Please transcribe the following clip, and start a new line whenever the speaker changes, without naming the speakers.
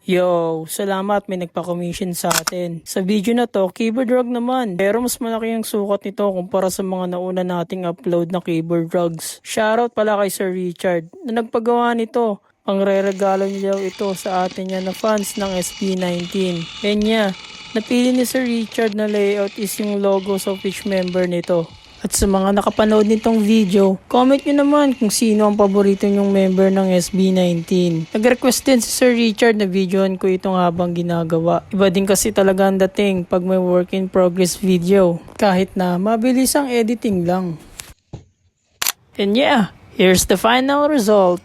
Yo, salamat may nagpa-commission sa atin. Sa video na to, keyboard rug naman. Pero mas malaki ang sukat nito kumpara sa mga nauna nating upload na keyboard rugs. Shoutout pala kay Sir Richard na nagpagawa nito. Ang re-regalo niya daw ito sa atin niya na fans ng SB19. Kanya, napili ni Sir Richard na layout is yung logo sa which member nito. At sa mga nakapanood nitong video, comment nyo naman kung sino ang paborito nyong member ng SB19. Nag-request din si Sir Richard na videoan ko itong habang ginagawa. Iba din kasi talaga ang dating pag may work in progress video. Kahit na mabilis ang editing lang. And yeah, here's the final result.